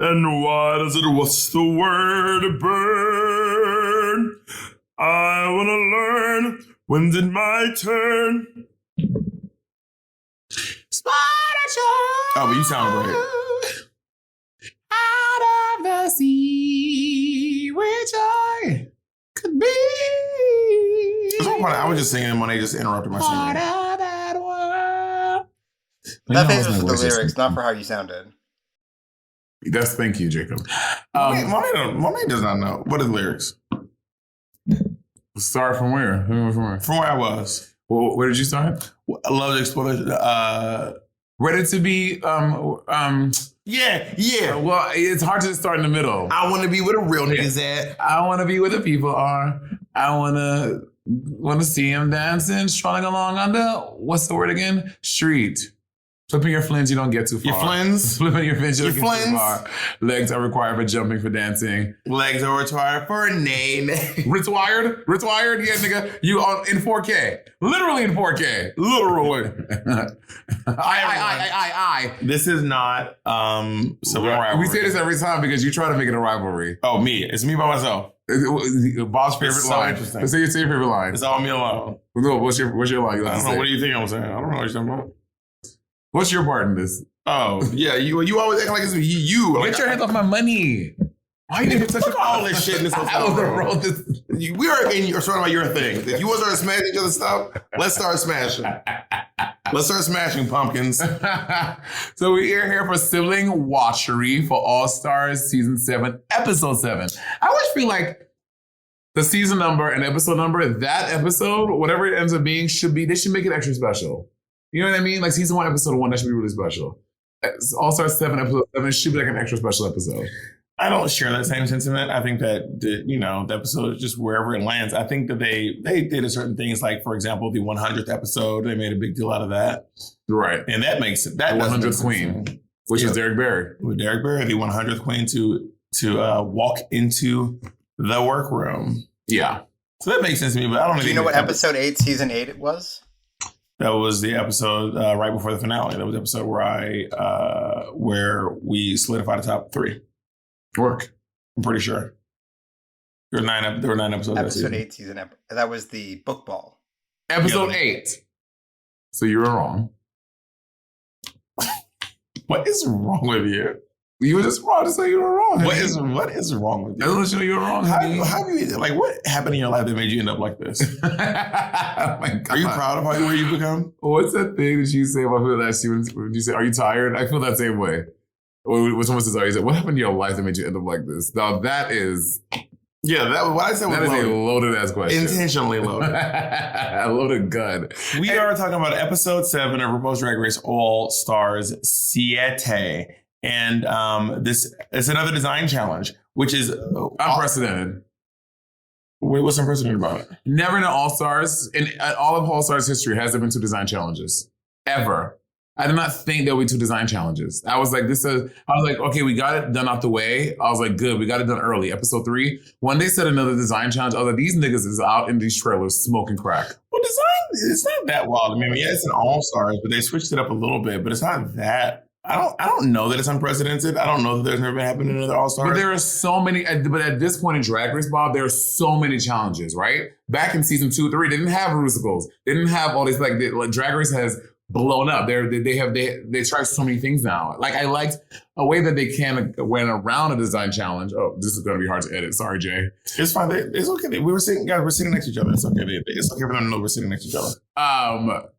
And what's the word? Burn. I want to learn. When did my turn? Oh, but you sound great. Out of the sea, which I could be. I was just singing and Monét just interrupted my singing. That world. That face was for the lyrics, not for how you sounded. Thank you, Jacob. Monét does not know. What are the lyrics? Start from where? From where I was. Well, where did you start? I love the explosion. Ready to be, Yeah. Well, it's hard to start in the middle. I want to be where the real niggas at. I want to be where the people are. I want to see him dancing, strolling along on the, what's the word again? Street. Flipping your flins, you don't get too far. Your flins? Flipping your flins, you don't get flins? too far. Legs are required for jumping, for dancing. Legs are required for a name. Required? Yeah, nigga. You on in 4K. Literally in 4K. Literally. I. This is not civil rivalry. We say this every time because you try to make it a rivalry. Oh, me. It's me by myself. Bob's favorite so line. interesting. Let's say your favorite line. It's all me alone. No, what's your line? I don't know. What do you think I'm saying? I don't know what you're talking about. What's your part in this? Oh, yeah. You always act like it's you. Get your hands off my money. Why you didn't touch all this shit in this hotel room? We are in your sort of about your thing. If you want to start smashing each other's stuff, let's start smashing. Let's start smashing pumpkins. So we are here for Sibling Watchery for All Stars Season 7, Episode 7. I always feel like the season number and episode number, that episode, whatever it ends up being, they should make it extra special. You know what I mean? Like Season 1, Episode 1, that should be really special. All Stars 7, Episode 7, it should be like an extra special episode. I don't share that same sentiment. I think that the episode is just wherever it lands. I think that they did a certain things, like for example, the 100th episode. They made a big deal out of that, right? And that makes it that 100th Queen, which is Derek Barry. With Derek Barry, the 100th Queen to walk into the workroom. Yeah, so that makes sense to me. But I don't. Do you know what episode 8, season 8 it was? That was the episode right before the finale. That was the episode where we solidified the top 3. Work. I'm pretty sure. There were 9 episodes. Episode 8 season. That was the book ball. Episode 8. So you were wrong. What is wrong with you? You were just wrong to say you were wrong. What is wrong with you? I don't know you were wrong. How you like? What happened in your life that made you end up like this? Oh my God. Are you proud of where you've become? What's that thing that you say about people that ask you when you say, "Are you tired?" I feel that same way. Or when someone says, "Are you tired?" What happened in your life that made you end up like this? Now that is. Yeah, what I said was a loaded ass question. Intentionally loaded. A loaded gun. We are talking about episode 7 of RuPaul's Drag Race All Stars 7. And this is another design challenge, which is unprecedented. What's unprecedented about it? Never in All Stars, in all of All Stars history, has there been 2 design challenges. Ever. I did not think there would be 2 design challenges. I was like, okay, we got it done out the way. I was like, good, we got it done early. Episode 3, when they said another design challenge, I was like, these niggas is out in these trailers smoking crack. Well, design, it's not that wild. I mean, yeah, it's an All Stars, but they switched it up a little bit, but it's not that. I don't know that it's unprecedented. I don't know that there's never been happened in another All Stars. But there are so many. But at this point in Drag Race, Bob, there are so many challenges. Right back in season 2, 3, they didn't have Rusicles. They didn't have all these like Drag Race has blown up. They try so many things now. Like I liked a way that they went around a design challenge. Oh, this is going to be hard to edit. Sorry, Jay. It's fine. It's okay. We're sitting next to each other. It's okay. It's okay for them to know we're sitting next to each other.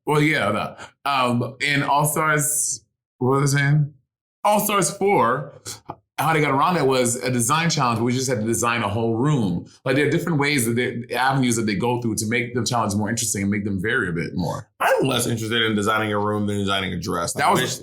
Well, yeah. No. In All Stars. What was I saying? All Stars 4, how they got around that was a design challenge. We just had to design a whole room. Like there are different ways avenues that they go through to make the challenge more interesting and make them vary a bit more. I'm less interested in designing a room than designing a dress.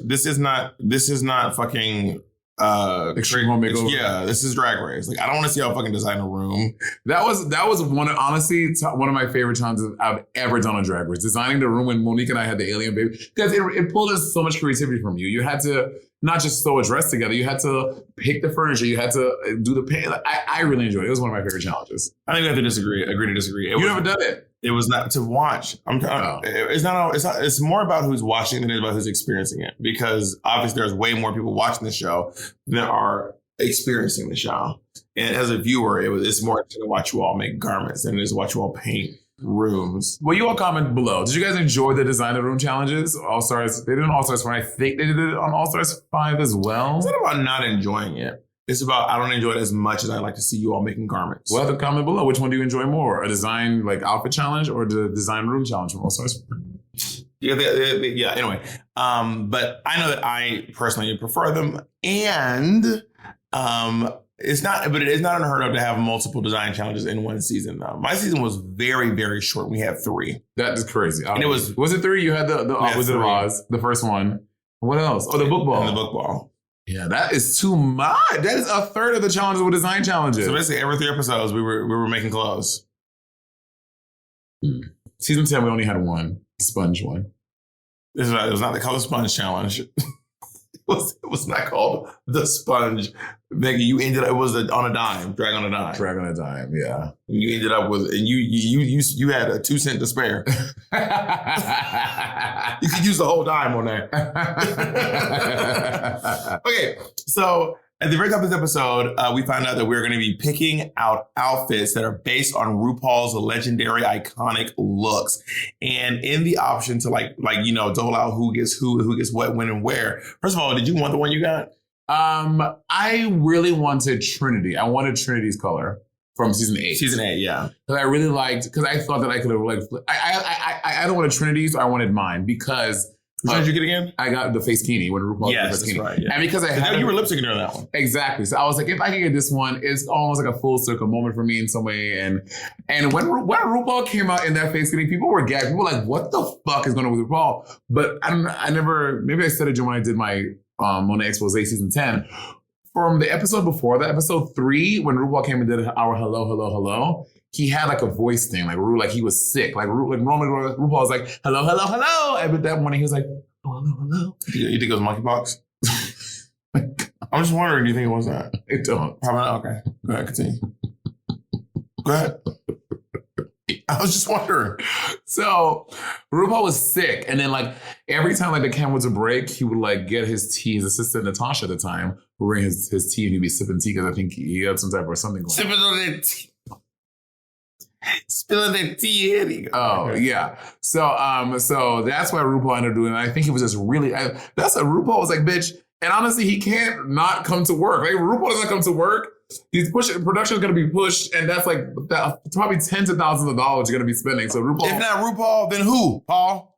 This is not fucking Extreme Home Makeover. Yeah, this is Drag Race. Like I don't want to see how fucking design a room. That was one of my favorite challenges I've ever done on Drag Race. Designing the room when Monique and I had the alien baby, because it pulled us so much creativity from you. You had to not just sew a dress together. You had to pick the furniture. You had to do the paint. Like, I really enjoyed it. It was one of my favorite challenges. I think we have to agree to disagree. You never done it. It was not to watch. It's more about who's watching than it is about who's experiencing it. Because obviously there's way more people watching the show than are experiencing the show. And as a viewer, it's more interesting to watch you all make garments than it is to watch you all paint rooms. Well, you all comment below. Did you guys enjoy the design of room challenges? All-Stars, they did an All-Stars 4. I think they did it on All-Stars 5 as well. It's not about not enjoying it. It's about I don't enjoy it as much as I like to see you all making garments. Well, comment below. Which one do you enjoy more? A design like outfit challenge or the design room challenge from All-Stars 4? Yeah, anyway. But I know that I personally prefer them. And it is not unheard of to have multiple design challenges in one season. My season was very, very short. We had 3. That is crazy. And it was it 3? You had the Wizard of Oz, the first one. What else? Oh, the book ball. And the book ball. Yeah, that is too much. That is a third of the challenges with design challenges. So basically every 3 episodes we were making clothes. Season 10, we only had one, the sponge one. It was not the color sponge challenge. It was not called the sponge. Maggie, you ended up, it was on a dime, drag on a dime. Drag on a dime, yeah. And you ended up with, and you had a 2 cent to spare. You could use the whole dime on that. Okay, so at the very top of this episode, we found out that we're going to be picking out outfits that are based on RuPaul's legendary iconic looks. And in the option to dole out who gets what, when, and where. First of all, did you want the one you got? I really wanted Trinity. I wanted Trinity's color from season 8. Season 8, yeah. Because I really liked, because I thought that I could have I don't want Trinity's, I wanted mine because. Which one did you get again? I got the face kini when RuPaul. Yes, that's right. Yeah. And because you were lip syncing during that one. Exactly. So I was like, if I can get this one, it's almost like a full circle moment for me in some way. And when RuPaul came out in that face kini, people were gagged. People were like, what the fuck is going on with RuPaul? But I never, maybe I said it when I did my Monét expose season 10. From the episode before that, episode 3, when RuPaul came and did our hello, hello, hello, he had like a voice thing, like he was sick. RuPaul was like, hello, hello, hello. And with that morning, he was like, hello, hello. You think it was monkeypox? I'm just wondering, do you think it was that? It don't. Probably not. Okay. Go ahead, continue. Go ahead. I was just wondering. So RuPaul was sick. And then every time the camera was a break, he would get his tea. His assistant Natasha at the time would bring his tea and he'd be sipping tea because I think he had some type of something going on. Sipping on that tea. Spilling that tea here. Oh, yeah. So that's why RuPaul ended up doing it. I think he was just really, that's what RuPaul was like, bitch. And honestly, he can't not come to work. RuPaul doesn't come to work. He's pushing, production is going to be pushed. And that's probably tens of thousands of dollars you're going to be spending. So RuPaul. If not RuPaul, then who? Paul?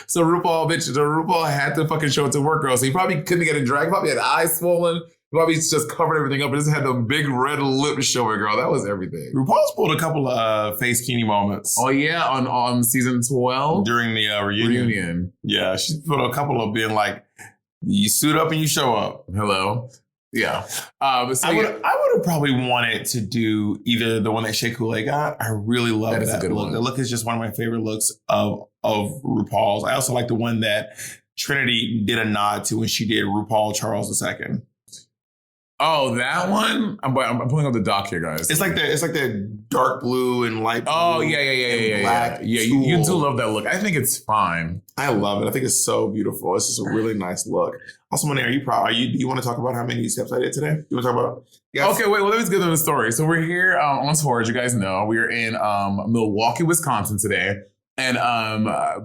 So RuPaul had to fucking show it to work, girl. So he probably couldn't get in drag. He probably had eyes swollen. Probably just covered everything up and just had the big red lip showing, girl. That was everything. RuPaul's pulled a couple of face kini moments. Oh, yeah, on season 12? During the reunion. Yeah, she put a couple of being like, you suit up and you show up. Hello. Yeah. I would have probably wanted to do either the one that Shea Coulee got. I really love that a good look. One. The look is just one of my favorite looks of RuPaul's. I also like the one that Trinity did a nod to when she did RuPaul Charles II. Oh, that one? I'm pulling up the doc here, guys. It's like the dark blue and light blue. Oh, yeah. Black. Yeah, you do love that look. I think it's fine. I love it. I think it's so beautiful. It's just a really nice look. Also, Monét, are you proud? Do you want to talk about how many steps I did today? You want to talk about? Yes. Okay, wait. Well, let me get into the story. So we're here on tour, as you guys know. We're in Milwaukee, Wisconsin today. And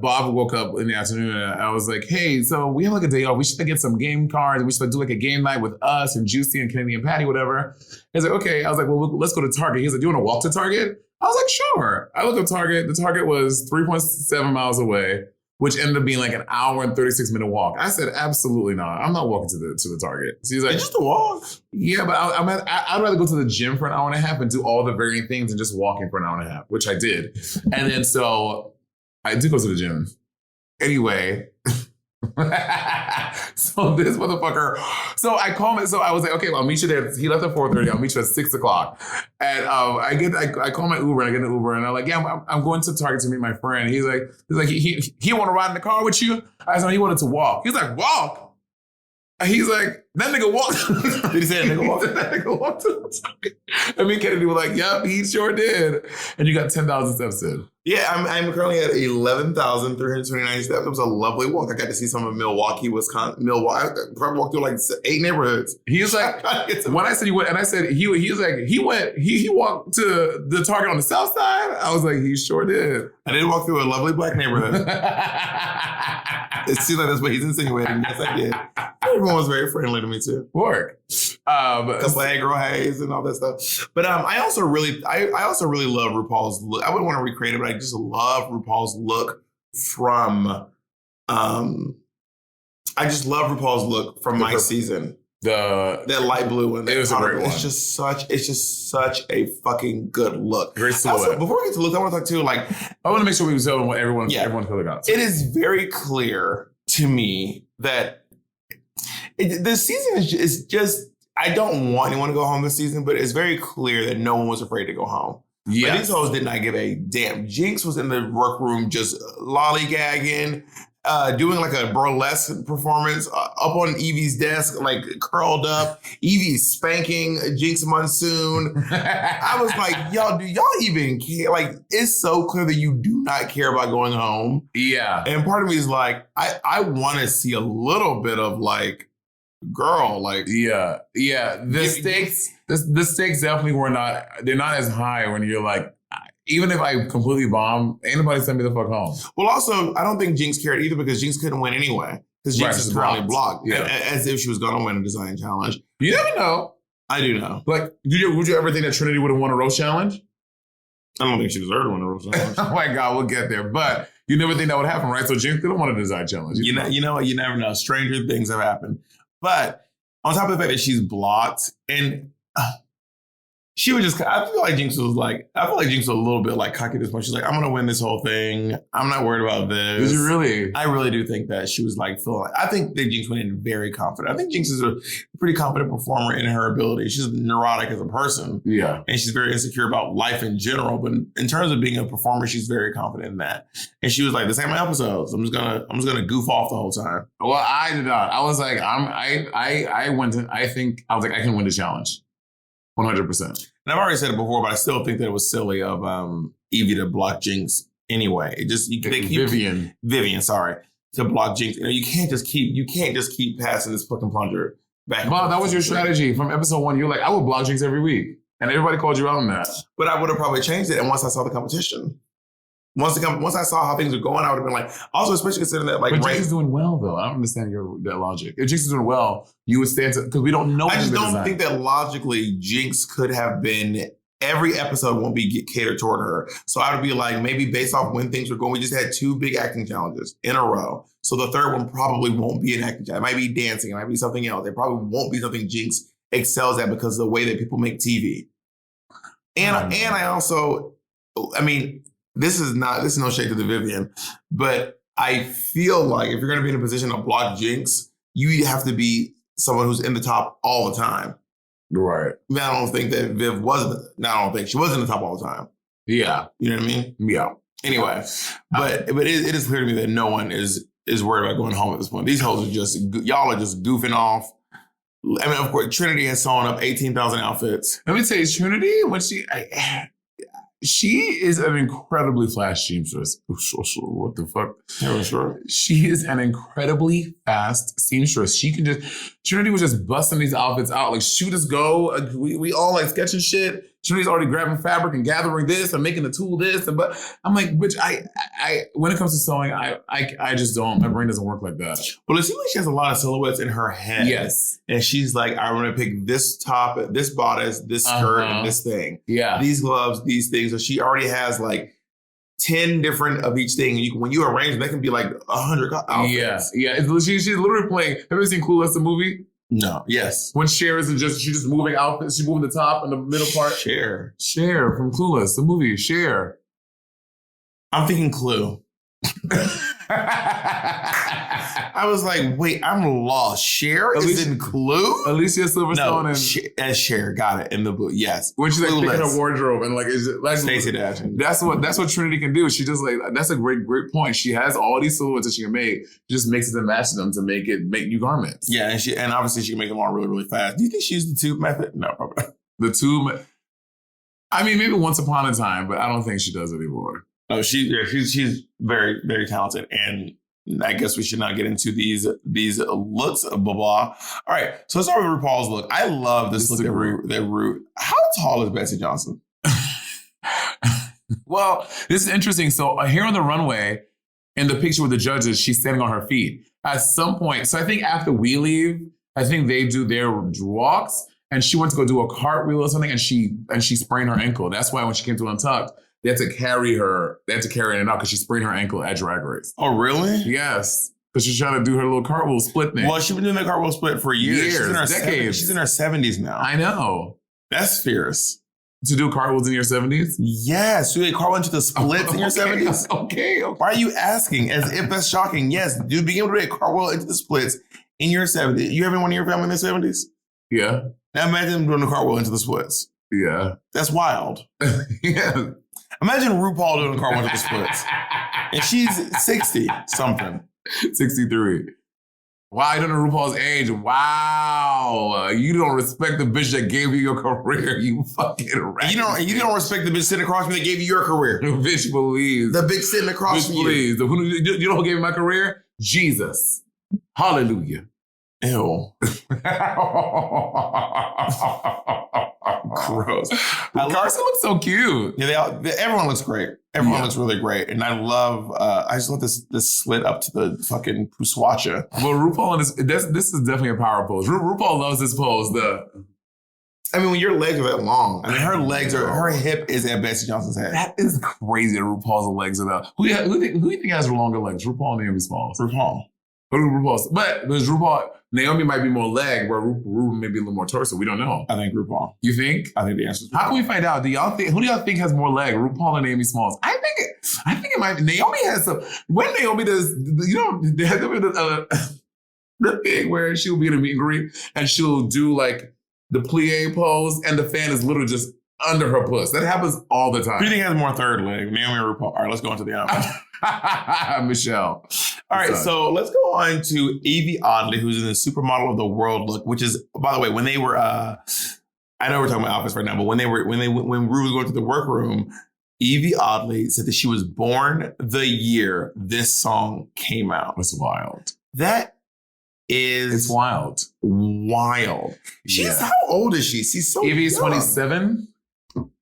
Bob woke up in the afternoon and I was like, hey, so we have a day off. We should get some game cards. We should do a game night with us and Juicy and Kennedy and Patty, whatever. He's like, okay. I was like, well, let's go to Target. He's like, do you want to walk to Target? I was like, sure. I looked at Target. The Target was 3.7 miles away, which ended up being an hour and 36-minute walk. I said, absolutely not. I'm not walking to the Target. So he's like, it's just a walk. Yeah, but I'd rather go to the gym for an hour and a half and do all the varying things and just walking for an hour and a half, which I did. And then so I did go to the gym. Anyway, so this motherfucker, so I was like, okay, well, I'll meet you there. He left at 4:30. I'll meet you at 6 o'clock. And I call my Uber and I get an Uber and I'm like, yeah, I'm going to Target to meet my friend. He's like, he want to ride in the car with you? I said, no, he wanted to walk. He's like, walk? He's like, that nigga walked. Did he say that nigga walked? That nigga walked to the top. And me and Kennedy were like, yep, he sure did. And you got 10,000 steps in. Yeah, I'm currently at 11,329 steps. It was a lovely walk. I got to see some of Milwaukee, Wisconsin. Milwaukee. I probably walked through like 8 neighborhoods. He was like, when I said he went, and I said he was like, he walked to the Target on the south side. I was like, he sure did. I did walk through a lovely black neighborhood. It seems like that's what he's insinuating. Yes, I did. Everyone was very friendly to me too. Work. A couple of girl haze and all that stuff. But I also really love RuPaul's look. I wouldn't want to recreate it, but I just love RuPaul's look from I just love RuPaul's look from my season. That light blue one. It was a great one. It's just such a fucking good look. Great silhouette. Also, before we get to look, I want to talk too, like, I want to make sure we tell what everyone clearly got. It is very clear to me that this season is just, I don't want anyone to go home this season, but it's very clear that no one was afraid to go home. Yeah, these hoes did not give a damn. Jinx was in the workroom just lollygagging, doing like a burlesque performance up on Evie's desk, like curled up. Evie spanking Jinx Monsoon. I was like, y'all, do y'all even care? Like, it's so clear that you do not care about going home. Yeah. And part of me is like, I want to see a little bit of like, girl, like. Yeah. The stakes definitely they're not as high when you're like, even if I completely bomb, ain't nobody send me the fuck home. Well, also, I don't think Jinx cared either because Jinx couldn't win anyway. Because Jinx is currently blocked. Yeah. As if she was going to win a design challenge. You never know. I do know. Like, would you ever think that Trinity would have won a roast challenge? I don't think she deserved to win a roast challenge. Oh my God, we'll get there. But you never think that would happen, right? So Jinx could have won a design challenge. You know what? You never know. Stranger things have happened. But on top of the fact that she's blocked and she was just, I feel like Jinx was a little bit like cocky at this point. She's like, I'm going to win this whole thing. I'm not worried about this. Did you really? I really do think that she was like, I think that Jinx went in very confident. I think Jinx is a pretty confident performer in her ability. She's neurotic as a person. Yeah. And she's very insecure about life in general. But in terms of being a performer, she's very confident in that. And she was like, this ain't my episodes. I'm just gonna goof off the whole time. Well, I did not. I was like, I can win the challenge. 100%. And I've already said it before, but I still think that it was silly of Evie to block Jinx anyway. It just Vivian, sorry, to block Jinx. You can't just keep passing this fucking plunger back. Wow, that was your strategy from episode 1. You're like, I would block Jinx every week, and everybody called you out on that. But I would have probably changed it, and once I saw the competition. Once I saw how things were going, I would have been like, also especially considering that like. But Jinx is doing well though. I don't understand that logic. If Jinx is doing well, you would stand to, because we don't know. I just don't think that logically Jinx could have been, every episode won't be catered toward her. So I would be like, maybe based off when things were going, we just had 2 big acting challenges in a row. So the third one probably won't be an acting challenge. It might be dancing. It might be something else. It probably won't be something Jinx excels at because of the way that people make TV. And I also, I mean, this is no shade to the Vivian, but I feel like if you're going to be in a position to block Jinx, you have to be someone who's in the top all the time. Right. I don't think that Viv wasn't. No, I don't think she was in the top all the time. Yeah. You know what I mean? Yeah. Anyway, but it is clear to me that no one is worried about going home at this point. These hoes y'all are just goofing off. I mean, of course, Trinity has sewn up 18,000 outfits. Let me tell you, Trinity, when she is an incredibly fast seamstress. What the fuck? Yeah, sure. She is an incredibly fast seamstress. Trinity was just busting these outfits out. Like, shoot us go. We all like sketching shit. Trinity's already grabbing fabric and gathering this and making the tool this. But I'm like, bitch, I when it comes to sewing, I just don't. My brain doesn't work like that. Well, it seems like she has a lot of silhouettes in her head. Yes. And she's like, I'm going to pick this top, this bodice, this skirt, and this thing. Yeah. These gloves, these things. So she already has like 10 different of each thing. When you arrange them, they can be like 100 outfits. Yeah. She's literally playing. Have you ever seen Clueless, the movie? No. Yes. When Cher isn't she's just moving outfits. She's moving the top and the middle part. Cher from Clueless, the movie. Cher. I'm thinking Clue. I was like, wait, I'm lost. Cher is in Clue? Alicia Silverstone as Cher, got it, in the book, yes. When she's like Clueless. picking her wardrobe and like, is it like Stacey Dash. That's what Trinity can do. She just like, that's a great point. She has all these silhouettes that she can make, just mixes and matches them to make new garments. Yeah, and obviously she can make them all really, really fast. Do you think she used the tube method? No, probably not. The tube, I mean, maybe once upon a time, but I don't think she does anymore. Oh, she's very, very talented, and I guess we should not get into these looks, blah blah. All right, so let's start with RuPaul's look. I love this look that Ru. How tall is Betsey Johnson? Well, this is interesting. So here on the runway, in the picture with the judges, she's standing on her feet. At some point, so I think after we leave, I think they do their walks, and she went to go do a cartwheel or something, and she sprained her ankle. That's why when she came to Untucked, they had to carry her. They had to carry it out because she sprained her ankle at Drag Race. Oh, really? Yes. Because she's trying to do her little cartwheel split thing. Well, she's been doing that cartwheel split for years. Decades. She's in her 70s now. I know. That's fierce. To do cartwheels in your 70s? Yes. To do a cartwheel into the splits in your 70s? Okay. Why are you asking as if that's shocking? Yes. Dude, being able to do a cartwheel into the splits in your 70s. You have anyone in your family in their 70s? Yeah. Now imagine them doing a cartwheel into the splits. Yeah. That's wild. Yeah. Imagine RuPaul doing a cartwheel into the splits. And she's 60 something. 63. Wow, I don't know RuPaul's age. Wow. You don't respect the bitch that gave you your career, you fucking rat. You don't respect the bitch sitting across from me that gave you your career. Bitch, please. The bitch sitting across from you. Please. You know who gave me my career? Jesus. Hallelujah. Ew. Gross. Carson looks so cute. Yeah, everyone looks great. Everyone looks really great. And I just love this slit up to the fucking puswacha. Well, RuPaul, this is definitely a power pose. RuPaul loves this pose. I mean, when your legs are that long, I mean, her hip is at Betsey Johnson's head. That is crazy that RuPaul's legs are that. Who do you think has longer legs? RuPaul or Naomi Smalls? RuPaul. But there's RuPaul. Naomi might be more leg, where Ru may be a little more torso. We don't know. I think RuPaul. You think? I think the answer is RuPaul. How can we find out? Who do y'all think has more leg, RuPaul or Naomi Smalls? I think it might be. Naomi has some. When Naomi does, they have the thing where she'll be in a meet and greet and she'll do like the plie pose and the fan is literally just under her puss. That happens all the time. Who do you think has more third leg, Naomi or RuPaul? All right, let's go into the album. Michelle. All right, so let's go on to Evie Oddly, who's in the Supermodel of the World look, which is, by the way, when they were, I know we're talking about outfits right now, but when Ru was going to the workroom, Evie Oddly said that she was born the year this song came out. It's wild. It's wild. Wild. How old is she? She's so Evie's young. 27.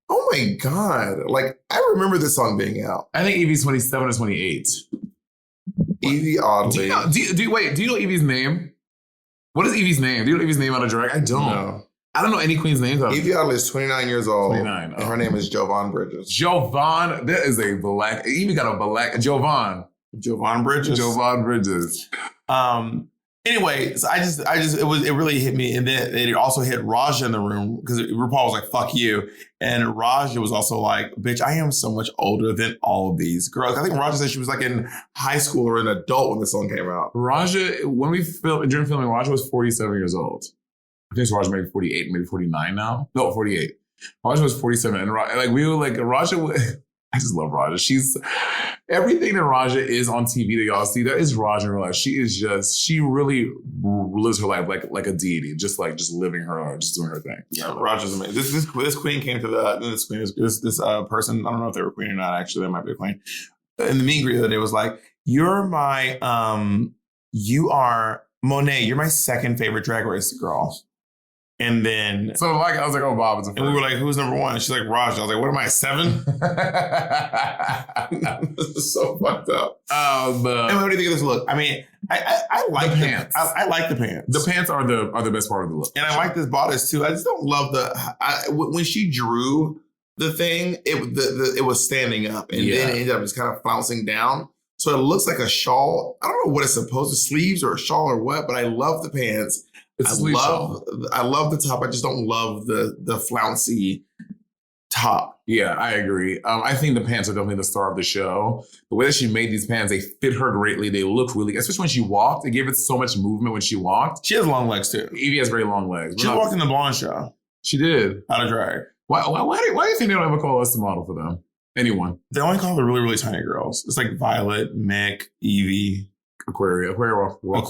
Oh my God. Like, I remember this song being out. I think Evie's 27 or 28. Evie Oddly. Do you know Evie's name? What is Evie's name? Do you know Evie's name out of drag? I don't know. I don't know any queen's names. Evie Oddly is 29 years old. 29. And her name is Jovan Bridges. Jovan. That is a black. Evie got a black. Jovan Bridges. Jovan Bridges. Anyway, so it really hit me. And then it also hit Raja in the room because RuPaul was like, fuck you. And Raja was also like, bitch, I am so much older than all of these girls. I think Raja said she was like in high school or an adult when the song came out. Raja, during filming, Raja was 47 years old. I think Raja maybe 48, maybe 49 now. No, 48. Raja was 47. And Raja, I just love Raja. She's everything that Raja is on TV that y'all see. That is Raja in real life. She really lives her life like a deity, just living her life, just doing her thing. Yeah, Raja's amazing. This queen came to this person. I don't know if they were a queen or not. Actually, they might be a queen. In the meet and greet the other day, was like, "You're my you are Monét. You're my second favorite Drag Race girl." And then, so like, I was like, oh, Bob is a first. And we were like, who's number one? She's like, Raja. I was like, what am I, 7? This is so fucked up. And what do you think of this look? I mean, I like the pants. I like the pants. The pants are the best part of the look. And I like this bodice too. I just don't love when she drew the thing, it was standing up and then it ended up just kind of flouncing down. So it looks like a shawl. I don't know what it's supposed to, sleeves or a shawl or what, but I love the pants. I love the top. I just don't love the flouncy top. Yeah, I agree. I think the pants are definitely the star of the show. The way that she made these pants, they fit her greatly. They look really, especially when she walked. They gave it so much movement when she walked. She has long legs too. Evie has very long legs. She walked in the Blonde show. She did. How to drag. Why do you think they don't ever call us to model for them? Anyone? They only call the really, really tiny girls. It's like Violet, Mick, Evie. Aquaria. We're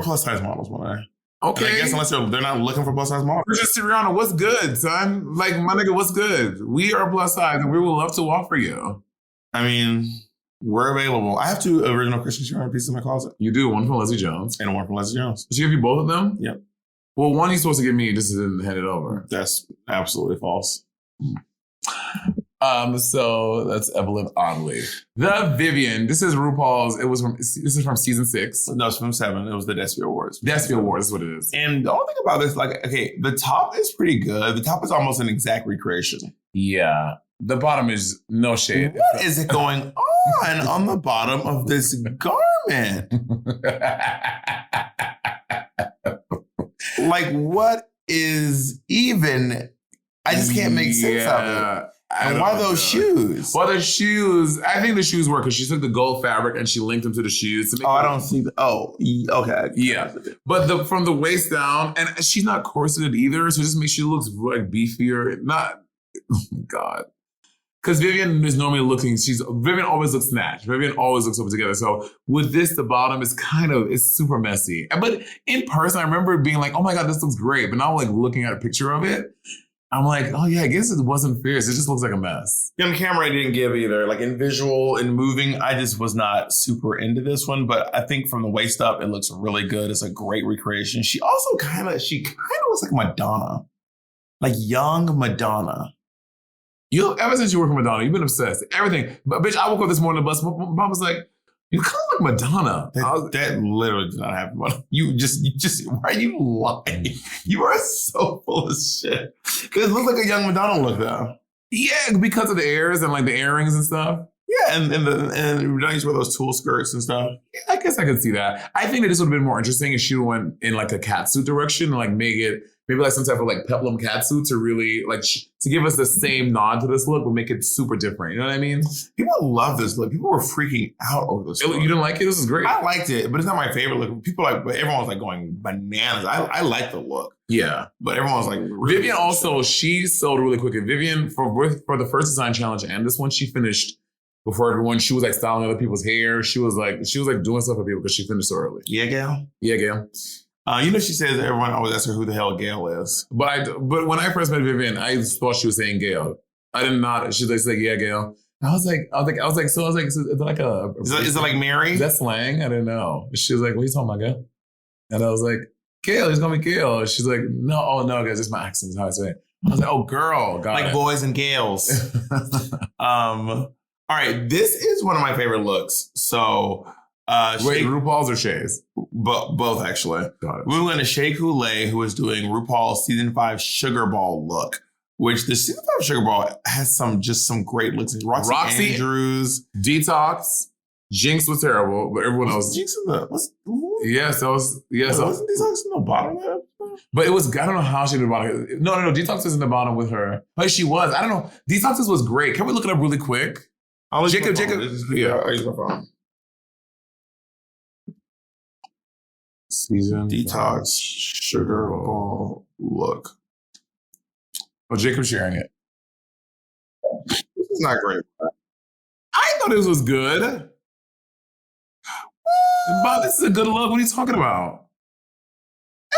plus size models, Monet. Okay. And I guess unless they're not looking for plus size models. Richard Siriano, what's good, son? Like, my nigga, what's good? We are plus size and we would love to walk for you. I mean, we're available. I have 2 original Christian Siriano pieces in my closet. You do, one from Leslie Jones. And one from Leslie Jones. Did she give you both of them? Yep. Well, one you're supposed to give me, just didn't hand it over. That's absolutely false. So that's Evelyn Audley. The Vivian. This is RuPaul's. This is from season 6. No, it's from 7. It was the Despy Awards. Despy Awards is what it is. And the only thing about this, like, okay, the top is pretty good. The top is almost an exact recreation. Yeah. The bottom is no shade. What is it going on the bottom of this garment? Like, what is even? I just can't make sense of it. And why those shoes? Well, the shoes, I think the shoes work because she took the gold fabric and she linked them to the shoes. To make I don't see the, okay. Yeah. But from the waist down, and she's not corseted either, so it just makes she looks like beefier. Not, oh my God. Because Vivian is normally looking, Vivian always looks snatched. Vivian always looks up together. So with this, the bottom is it's super messy. But in person, I remember being like, oh my God, this looks great. But now like looking at a picture of it, I'm like, oh yeah, I guess it wasn't fierce. It just looks like a mess. On camera, I didn't give either. Like in visual and moving, I just was not super into this one. But I think from the waist up, it looks really good. It's a great recreation. She also kind of looks like Madonna, like young Madonna. Ever since you work with Madonna, you've been obsessed. Everything. But bitch, I woke up this morning on the bus. Mom was like, you kind of like Madonna. That literally did not happen. You just, why are you lying? You are so full of shit. Because it looks like a young Madonna look though. Yeah, because of the ears and like the earrings and stuff. Yeah, and Madonna used to wear those tulle skirts and stuff. Yeah, I guess I could see that. I think that this would have been more interesting if she went in like a catsuit direction and like make it maybe like some type of like peplum catsuit to really like to give us the same nod to this look, but make it super different. You know what I mean? People love this look. People were freaking out over this look. You didn't like it? This is great. I liked it, but it's not my favorite look. Everyone was like going bananas. I like the look. Yeah. But everyone was like, really Vivian also, she sold really quick. And Vivian, for the first design challenge and this one, she finished before everyone. She was like styling other people's hair. She was like doing stuff for people because she finished so early. Yeah, Gail? Yeah, Gail. She says that everyone always asks her who the hell Gail is. But when I first met Vivian, I thought she was saying Gail. I did not. She was like, yeah, Gail. I was like, so is it like is it like Mary? Is that slang? I didn't know. She was like, what are you talking about, Gail? And I was like, Gail, he's gonna be Gail. And she's like, no, guys, it's my accent. Is how I say it. I was like, oh, girl, got like it. Boys and Gales. All right, this is one of my favorite looks. So, wait, RuPaul's or Shay's? Both actually. Got it. We went to Shea Coulee, who is doing RuPaul's season 5 Sugar Ball look, which the season 5 Sugar Ball has some great looks. Roxy Andrews, Detox. Jinx was terrible, but everyone else. Jinx in the yes, wasn't Detox in the bottom of it? But it was, I don't know how she did the bottom. No, Detox is in the bottom with her. But she was. I don't know. Detox was great. Can we look it up really quick? Jacob. Yeah, I use my phone. Season Detox Sugar Ball look. Oh, Jacob's sharing it. This is not great. I thought this was good. Bob, this is a good look. What are you talking about?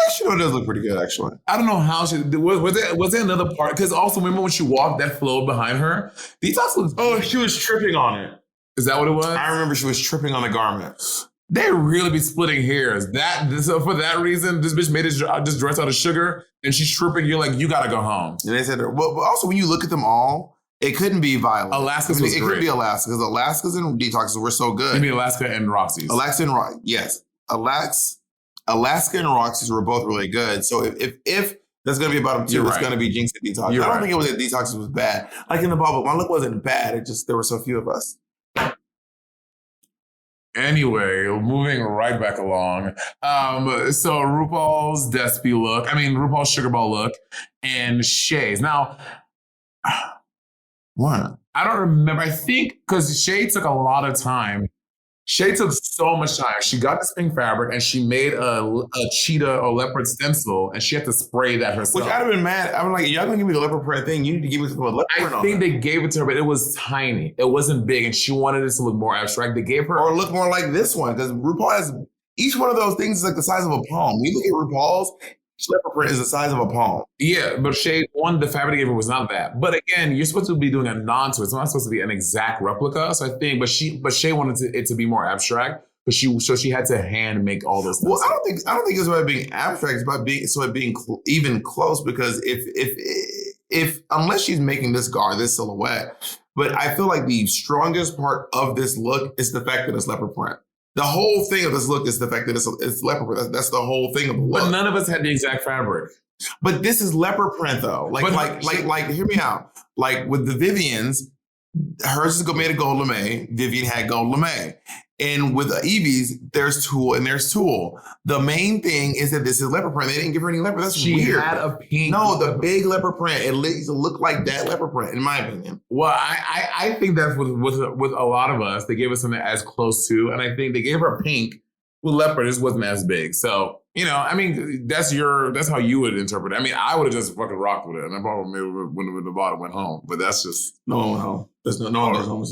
Actually, it does look pretty good, actually. I don't know how she... Was there another part? Because also, remember when she walked, that flowed behind her? Detox looks... Oh, she was tripping on it. Is that what it was? I remember she was tripping on the garment. They really be splitting hairs. So for that reason, this bitch made this dress out of sugar, and she's tripping. You're like, you gotta go home. And they said, well, but also when you look at them all, it couldn't be Violet. Alaska's was great. It could be Alaska, because Alaska's and Detox's were so good. You mean Alaska and Roxy's? Yes. Alaska and Roxy's were both really good. So if there's going to be a bottom 2, it's going to be Jinx and Detox. I don't think it was that Detox was bad. Like in the bubble, my look wasn't bad. It just, there were so few of us. Anyway, moving right back along. So RuPaul's Despy look, RuPaul's Sugar Ball look, and Shay's. Now, What? I don't remember. I think because Shay took a lot of time. Shay took so much time. She got this pink fabric and she made a cheetah or leopard stencil and she had to spray that herself. Which I'd have been mad. I'm like, y'all gonna give me the leopard print thing. You need to give me the leopard print. I think they gave it to her, but it was tiny. It wasn't big and she wanted it to look more abstract. They gave her... Or look more like this one because RuPaul has... Each one of those things is like the size of a palm. When you look at RuPaul's, each leopard print is the size of a palm. Yeah, but Shay, the fabric they gave her was not that. But again, you're supposed to be doing a non-twist. It's not supposed to be an exact replica. So I think, but Shay wanted it to be more abstract. But she had to hand make all those things. Well, I don't think it's about being abstract. It's about being even close because if unless she's making this silhouette, but I feel like the strongest part of this look is the fact that it's leopard print. The whole thing of this look is the fact that it's leopard print. That's the whole thing of the look. But none of us had the exact fabric. But this is leopard print though. Like hear me out. Like with the Vivian's, hers is made of gold lame. Vivian had gold lame. And with the Evie's, there's tulle and there's tulle. The main thing is that this is leopard print. They didn't give her any leopard. That's weird. She had a pink. No, the big leopard print. It needs to look like that leopard print, in my opinion. Well, I think that's with a lot of us. They gave us something as close to, and I think they gave her pink with leopard. This wasn't as big. So, I mean, that's how you would interpret it. I mean, I would have just fucking rocked with it. And I probably maybe when the bottom went home. But that's just... No one went home. No one goes home.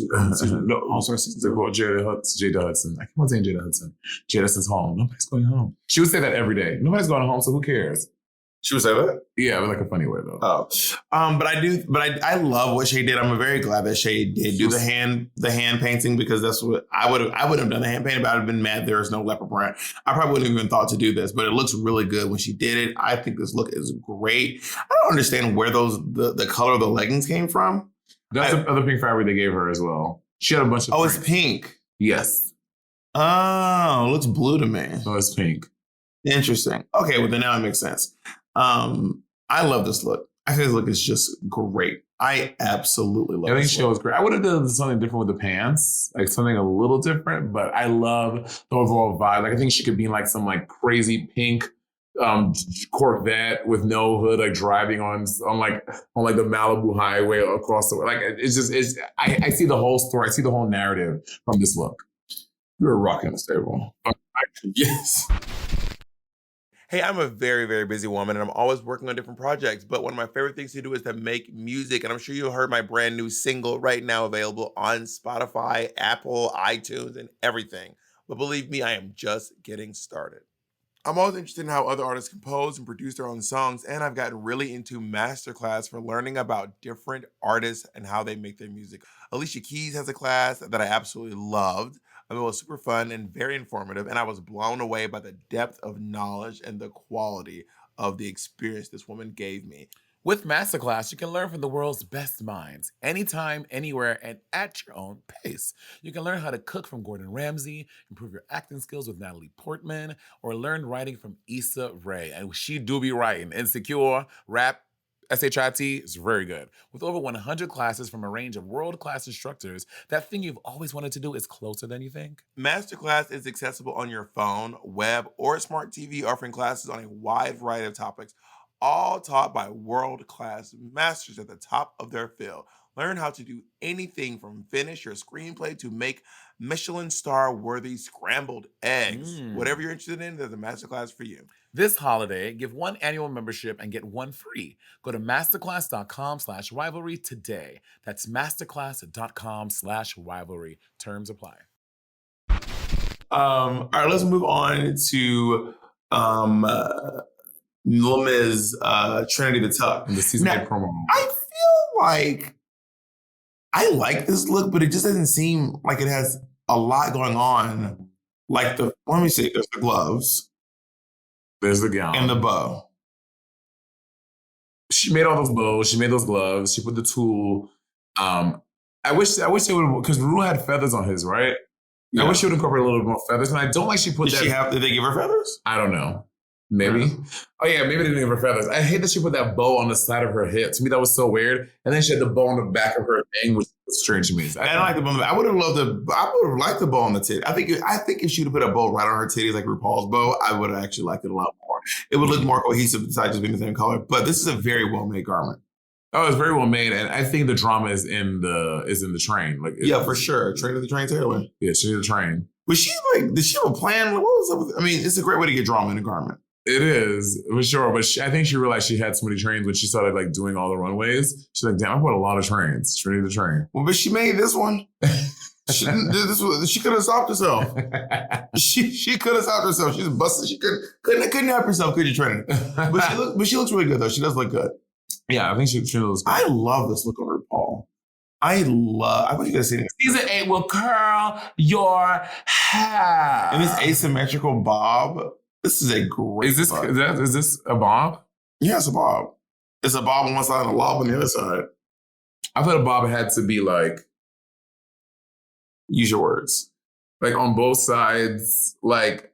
No, I'm sorry. Jada Hudson. I keep on saying Jada Hudson. Jada says home. Nobody's going home. She would say that every day. Nobody's going home, so who cares? She would say that? Yeah, but like a funny way though. Oh, I love what Shay did. I'm very glad that Shay did do the hand painting because that's what I would have done the hand painting, but I'd have been mad there is no leopard print. I probably wouldn't have even thought to do this, but it looks really good when she did it. I think this look is great. I don't understand where the color of the leggings came from. That's the other pink fabric they gave her as well. She had a bunch of it's pink. Yes. Oh, it looks blue to me. Oh, it's pink. Interesting. Okay, well then now it makes sense. I love this look. I think this look is just great. I absolutely love it. I think Shay was great. I would have done something different with the pants, like something a little different, but I love the overall vibe. Like I think she could be in like some like crazy pink Corvette with no hood, like driving on the Malibu highway across the like it's I see the whole story. I see the whole narrative from this look. You're rocking the stable. Yes. Hey, I'm a very, very busy woman and I'm always working on different projects, but one of my favorite things to do is to make music. And I'm sure you heard my brand new single right now available on Spotify, Apple, iTunes, and everything. But believe me, I am just getting started. I'm always interested in how other artists compose and produce their own songs, and I've gotten really into masterclass for learning about different artists and how they make their music. Alicia Keys has a class that I absolutely loved. It was super fun and very informative, and I was blown away by the depth of knowledge and the quality of the experience this woman gave me. With Masterclass, you can learn from the world's best minds, anytime, anywhere, and at your own pace. You can learn how to cook from Gordon Ramsay, improve your acting skills with Natalie Portman, or learn writing from Issa Rae. And she do be writing. Insecure, Rap, SHIT is very good. With over 100 classes from a range of world-class instructors, that thing you've always wanted to do is closer than you think. Masterclass is accessible on your phone, web, or smart TV, offering classes on a wide variety of topics, all taught by world-class masters at the top of their field. Learn how to do anything from finish your screenplay to make Michelin star-worthy scrambled eggs. Whatever you're interested in, there's a masterclass for you. This holiday, give one annual membership and get one free. Go to masterclass.com/rivalry today. That's masterclass.com/rivalry. Terms apply. All right, let's move on to Lil Miz, Trinity the Tuck. The season 8 promo. I feel like I like this look, but it just doesn't seem like it has a lot going on. Like let me see, there's the gloves. There's the gown. And the bow. She made all those bows. She made those gloves. She put the tulle. I wish they would, because Ru had feathers on his, right? Yeah. I wish she would incorporate a little bit more feathers. And I don't like she put did they give her feathers? I don't know. Maybe. Oh, yeah, maybe they didn't give her feathers. I hate that she put that bow on the side of her hip. To me, that was so weird. And then she had the bow on the back of her thing, which was strange to me. I don't like the bow on the back. I would have liked the bow on the titty. I think if she would have put a bow right on her titties like RuPaul's bow, I would have actually liked it a lot more. It would look more cohesive besides just being the same color. But this is a very well-made garment. Oh, it's very well made, and I think the drama is in the train. Like, Yeah, for sure. Train to the Train Taylor. Yeah, she's in the train. Was she like? Did she have a plan? What was up with, I mean, it's a great way to get drama in a garment. It is, for sure. But I think she realized she had so many trains when she started like doing all the runways. She's like, damn, I bought a lot of trains. Train to the train. Well, but she made this one. She could have stopped herself. she could have stopped herself. She's busted. She couldn't help herself. Could you train? But she looks really good though. She does look good. Yeah, I think she looks good. I love this look on RuPaul. I want you guys to see it. Season 8 will curl your hair. And this asymmetrical bob. This is a great. Is this a bob? Yeah, it's a bob. It's a bob on one side and a lob on the other side. I thought a bob had to be like, use your words, like on both sides, like.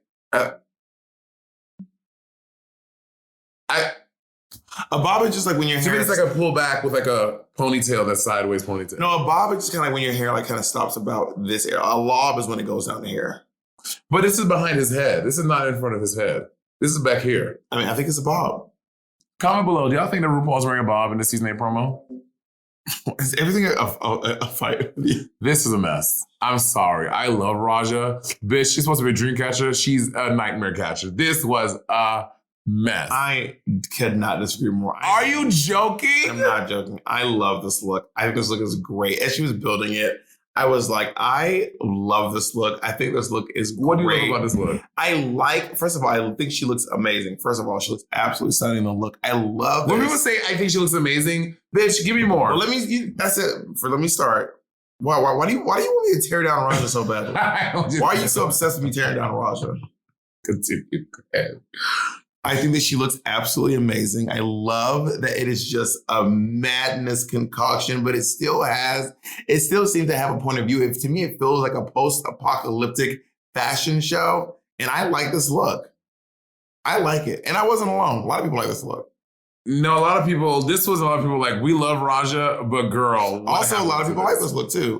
A bob is just like when your hair. It's like a pullback with like a ponytail, that sideways ponytail. No, a bob is just kind of like when your hair like kind of stops about this area. A lob is when it goes down the hair. But this is behind his head. This is not in front of his head. This is back here. I mean, I think it's a bob. Comment below. Do y'all think that RuPaul's wearing a bob in this season 8 promo? Is everything a fight? This is a mess. I'm sorry. I love Raja. Bitch, she's supposed to be a dream catcher. She's a nightmare catcher. This was a mess. I could not disagree more. Are you joking? I'm not joking. I love this look. I think this look is great. As she was building it, I was like, I love this look. I think this look is great. What do you love about this look? First of all, I think she looks amazing. First of all, she looks absolutely stunning in the look. I love this. When people say, I think she looks amazing, bitch, give me more. Well, that's it. Let me start. Why do you want me to tear down Raja so badly? Why are you so obsessed with me tearing down Raja? Continue. Go ahead. I think that she looks absolutely amazing. I love that it is just a madness concoction, but it still seems to have a point of view. To me, it feels like a post-apocalyptic fashion show, and I like this look. I like it. And I wasn't alone. A lot of people like this look. No, a lot of people like, we love Raja, but girl. Also, a lot of people like this look too.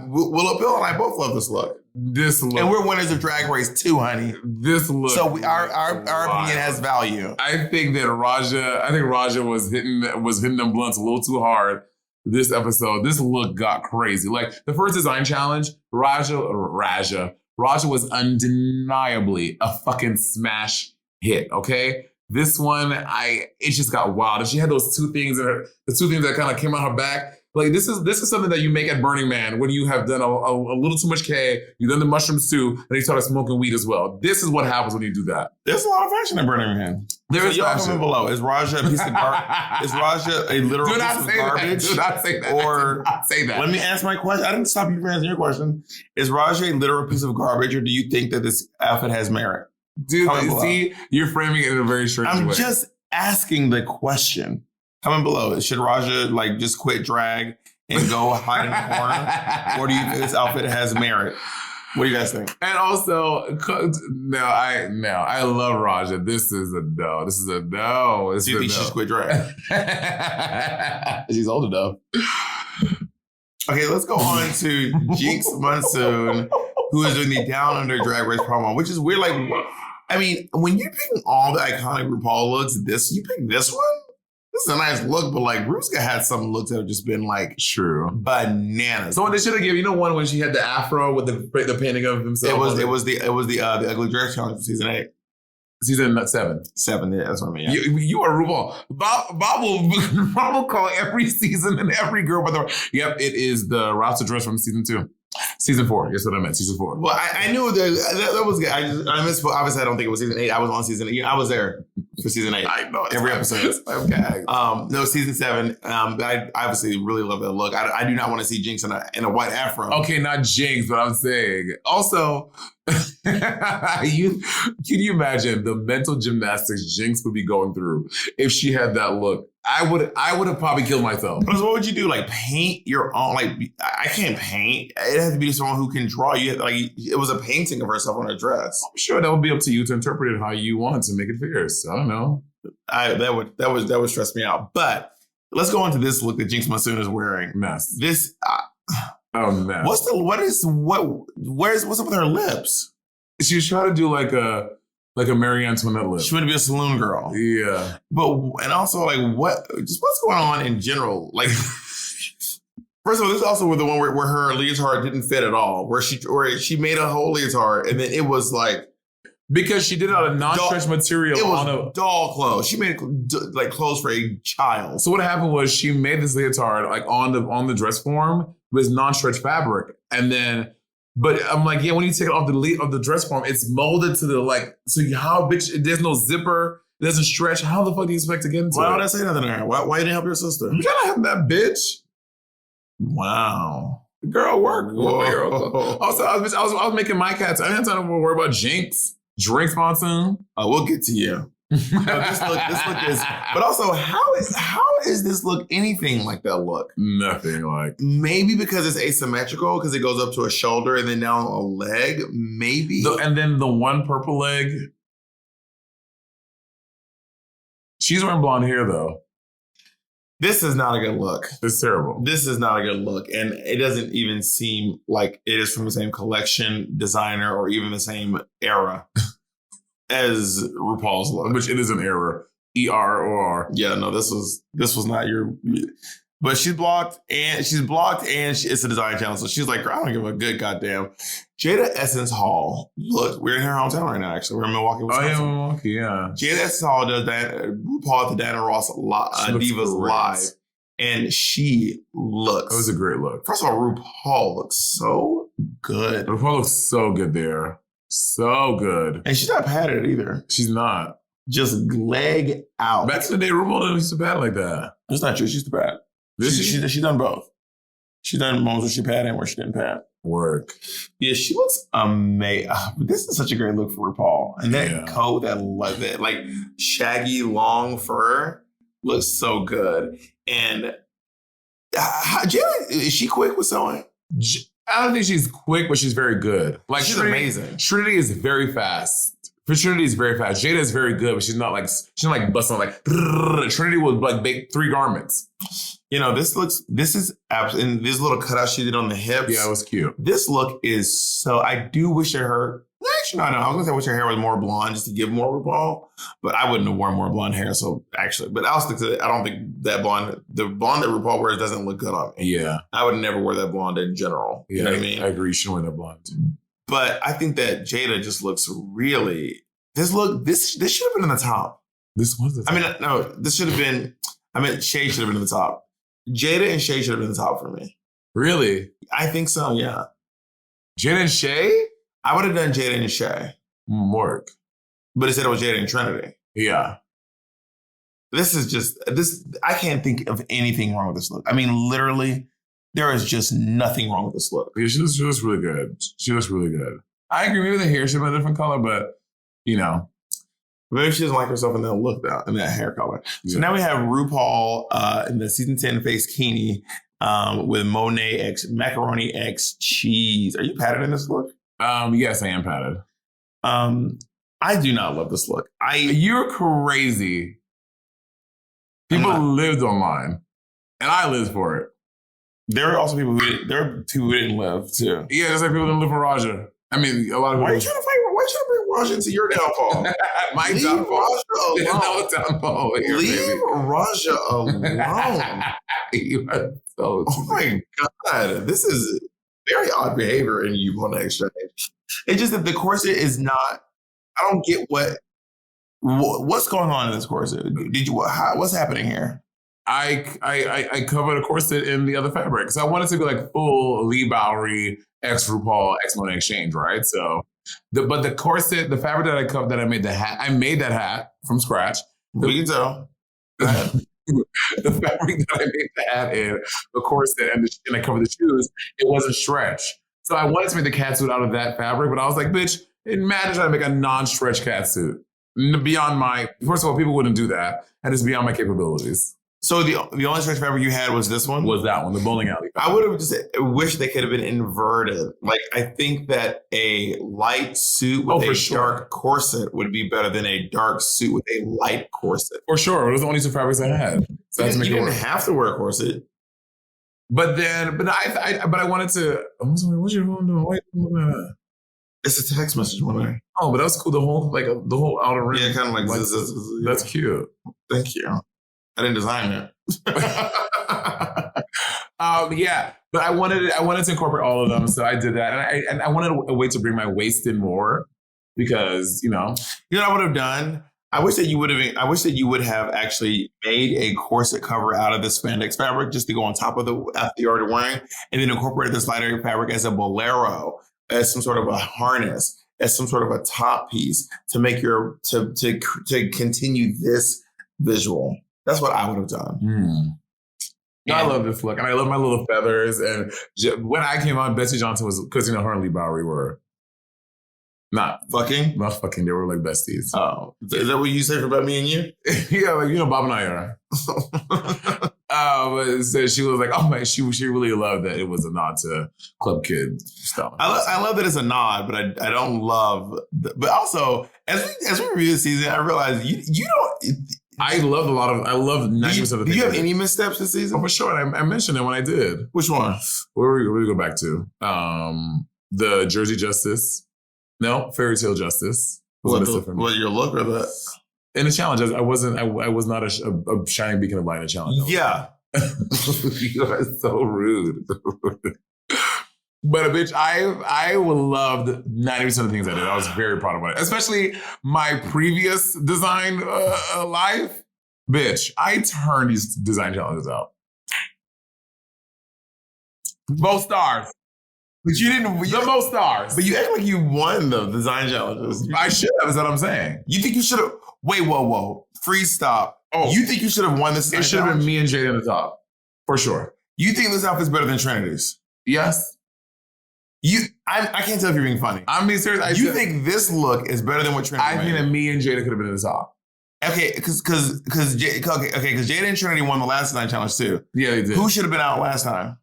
Willow Pill and I both love this look. This look. And we're winners of Drag Race too, honey. This look. So our opinion has value. I think Raja was hitting them blunts a little too hard this episode. This look got crazy. Like the first design challenge, Raja was undeniably a fucking smash hit, okay? This one, it just got wild. And she had those two things that kind of came out her back. Like this is something that you make at Burning Man when you have done a little too much K, you've done the mushroom stew, and you started smoking weed as well. This is what happens when you do that. There's a lot of fashion at Burning Man. There is y'all comment below. Is Raja a piece of garbage? Is Raja a literal piece of garbage? Do not say that. Or do not say that. Let me ask my question. I didn't stop you from answering your question. Is Raja a literal piece of garbage, or do you think that this outfit has merit? Dude, see, you're framing it in a very strange way. I'm just asking the question. Comment below. Should Raja just quit drag and go hide in the corner? Or do you think this outfit has merit? What do you guys think? And also, I love Raja. This is a no. This is a no. Do you think she should quit drag? She's old enough. Okay, let's go on to Jinx Monsoon, who is doing the Down Under Drag Race promo, which is weird. I mean, when you're picking all the iconic RuPaul looks, you pick this one? This is a nice look, but Ruska had some looks that have just been true bananas. So they should have given, one when she had the afro with the painting of himself. It was the Ugly Drag Challenge for season 8. Season 7. 7, yeah, that's what I mean. Yeah. You are RuPaul. Bob will call every season and every girl by the way. Yep, it is the Routes to Dress from season 2. Season 4. That's what I meant. Season 4. Well, I knew that was good. I missed. Obviously, I don't think it was season 8. I was on season 8. I was there for season 8. I know every episode. Okay. No, season 7. I obviously really love that look. I do not want to see Jinx in a white afro. Okay, not Jinx, but I'm saying also. Can you imagine the mental gymnastics Jinx would be going through if she had that look? I would have probably killed myself. But what would you do? Paint your own? I can't paint. It has to be someone who can draw. It was a painting of herself on her dress. I'm sure that would be up to you to interpret it how you want to make it fierce. I don't know. That would stress me out. But let's go on to this look that Jinx Monsoon is wearing. Mess. This. Oh man. What's up with her lips? She was trying to do a like a Marie Antoinette lip. She wanted to be a saloon girl. Yeah. But, and also like what's going on in general? Like, first of all, this is also the one where her leotard didn't fit at all, where she made a whole leotard and then it was like, because she did it out of non-stretch material. It was doll clothes. She made like clothes for a child. So what happened was she made this leotard like on the dress form with non-stretch fabric, and then, but I'm like, yeah, when you take it off the dress form, it's molded to the like. So how bitch? There's no zipper. It doesn't stretch. How the fuck do you expect to get into it? Why would I say nothing to her? Why you didn't help your sister? I'm trying to help that bitch. Wow, girl, work. Also, I was making my cats. I didn't have time to worry about Jinx. Drinks monsoon. We'll get to you. This look is. But also, how is this look anything like that look? Nothing like. Maybe because it's asymmetrical, because it goes up to a shoulder and then down a leg. Maybe. And then the one purple leg. She's wearing blonde hair though. This is not a good look. It's terrible. This is not a good look. And it doesn't even seem like it is from the same collection, designer, or even the same era as RuPaul's look. Which it is an error. EROR. Yeah, no, this was not your... But she's blocked and it's a design channel. So she's like, I don't give a good goddamn. Jada Essence Hall. Look, we're in her hometown right now, actually. We're in Milwaukee, Wisconsin. Oh, yeah, Milwaukee, yeah. Jada Essence Hall does that. RuPaul at the Diana Ross Divas Live. And she looks... It was a great look. First of all, RuPaul looks so good. RuPaul looks so good there. So good. And she's not padded either. She's not. Just leg out. Back in the day, RuPaul didn't used to pad like that. That's not true. She's the pad. She's done both. She's done moments where she padded and where she didn't pad. Work. Yeah, she looks amazing. This is such a great look for RuPaul. And that coat, that like shaggy, long fur looks so good. And Jada, is she quick with sewing? I don't think she's quick, but she's very good. Like she's amazing. Trinity is very fast. Trinity is very fast. Jada is very good, but she's not like busting like Trinity would like bake 3 garments. You know, this is absolutely, and this little cutout she did on the hips. Yeah, it was cute. This look is so, I do wish that actually, no, I was gonna say I wish her hair was more blonde just to give more RuPaul, but I wouldn't have worn more blonde hair. So actually, but I'll stick to it. I don't think the blonde that RuPaul wears doesn't look good on me. Yeah. I would never wear that blonde in general. Yeah, you know what I mean? I agree. You shouldn't wear that blonde. But I think that Jada just looks really, this should have been in the top. This was the top. I mean, no, this should have been, Shay should have been in the top. Jada and Shay should have been in the top for me. Really? I think so, yeah. Jada and Shay? I would have done Jada and Shay. Work. But instead it was Jada and Trinity. Yeah. I can't think of anything wrong with this look. I mean, literally, there is just nothing wrong with this look. Yeah, she looks really good. She looks really good. I agree. Maybe the hair should be a different color, but, you know. Maybe she doesn't like herself in that look, in that hair color. Yeah. So now we have RuPaul in the season 10 face Kini with Monét x Macaroni x Cheese. Are you padded in this look? Yes, I am padded. I do not love this look. You're crazy. People lived online, and I lived for it. There are also people who didn't live too. Yeah, just like people didn't live for Raja. I mean, a lot of people. Why are you trying to bring Raja into your downfall? My Leave downfall. Raja alone. No downfall. Leave Raja alone. You are so oh my God. This is very odd behavior in you on the exchange. It's just that the corset is not, I don't get what's going on in this corset. What's happening here? I covered a corset in the other fabric. So I wanted to go like full Lee Bowery, X RuPaul, X Monét exchange, right? So, but the corset, the fabric that I covered, that I made that hat from scratch. We can tell. The fabric that I made the hat in, the corset, and I covered the shoes, it wasn't stretch. So I wanted to make the catsuit out of that fabric, but I was like, bitch, imagine trying to make a non-stretch catsuit. Beyond my, first of all, people wouldn't do that, and it's beyond my capabilities. So the only stretch fabric you had was this one? Was that one, the bowling alley fabric. I would have just wished they could have been inverted. Like, I think that a light suit with a dark corset would be better than a dark suit with a light corset. For sure. It was the only 2 fabrics I had. So you didn't have to wear a corset. But I wanted to, what's your phone doing? Wait, It's a text message, Monet. Oh, but that was cool. The whole outer rim. Yeah, kind of like that's cute. Thank you. I didn't design it. Yeah, but I wanted to incorporate all of them, so I did that, and I wanted a way to bring my waist in more because you know what I would have done. I wish that you would have actually made a corset cover out of this spandex fabric just to go on top of the you're already wearing, and then incorporated this lighter fabric as a bolero, as some sort of a harness, as some sort of a top piece to make to continue this visual. That's what I would have done. I love this look, and I love my little feathers. And when I came on, Betsey Johnson was, because her and Lee Bowery were not fucking. They were like besties. Oh, is that what you say about me and you? Yeah, like Bob and I are. But so she was like, oh my, she really loved that it was a nod to Club Kid stuff. I love that it's a nod, but I don't love. But also, as we review the season, I realized you don't. I loved 90% of the things. Do you have any missteps this season? Oh, for sure. I mentioned it when I did. Which one? Where we go back to? The Jersey Justice. No, Fairy Tale Justice. What your look or the? In the challenge, I was not a shining beacon of light in a challenge. Yeah. You are so rude. But bitch, I loved 90% of the things I did. I was very proud of it. Especially my previous design life. Bitch, I turned these design challenges out. Most stars. But you didn't. The most stars. But you act like you won the design challenges. I should have, is what I'm saying. You think you should have. Wait, whoa. Freeze, stop. Oh. You think you should have won this design challenge? It should have been me and Jade in the top. For sure. You think this outfit's better than Trinity's? Yes. I can't tell if you're being funny. I'm being serious. You think this look is better than what Trinity I think that me and Jada could have been in the top. Okay, because Jada and Trinity won the last design challenge too. Yeah, they did. Who should have been out last time?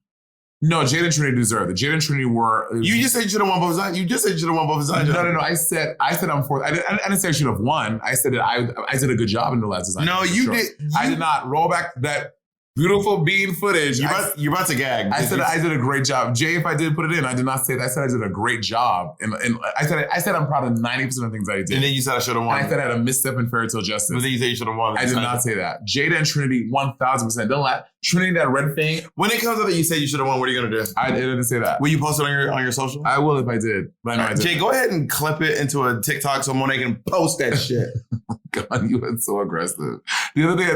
No, Jada and Trinity deserved it. Jada and Trinity were. You just said you should have won both designs. You just said you should have won both designs. No. I said I'm fourth. I didn't say I should have won. I said that I did a good job in the last design. No, you did. I did not roll back that beautiful bean footage. You're about to gag. I said I did a great job. Jay, if I did put it in, I did not say that. I said I did a great job. And I said I'm proud of 90% of the things I did. And then you said I should have won. And I said I had a misstep in Fairy Tale Justice. But then you said you should have won. I did not say that. Jada and Trinity 1000%. Don't lie. Trinity, that red thing. When it comes out that you said you should have won, what are you going to do? I didn't say that. Will you post it on your social? I will if I did. But I Jay, go ahead and clip it into a TikTok so Monét can post that shit. God, you were so aggressive. The other day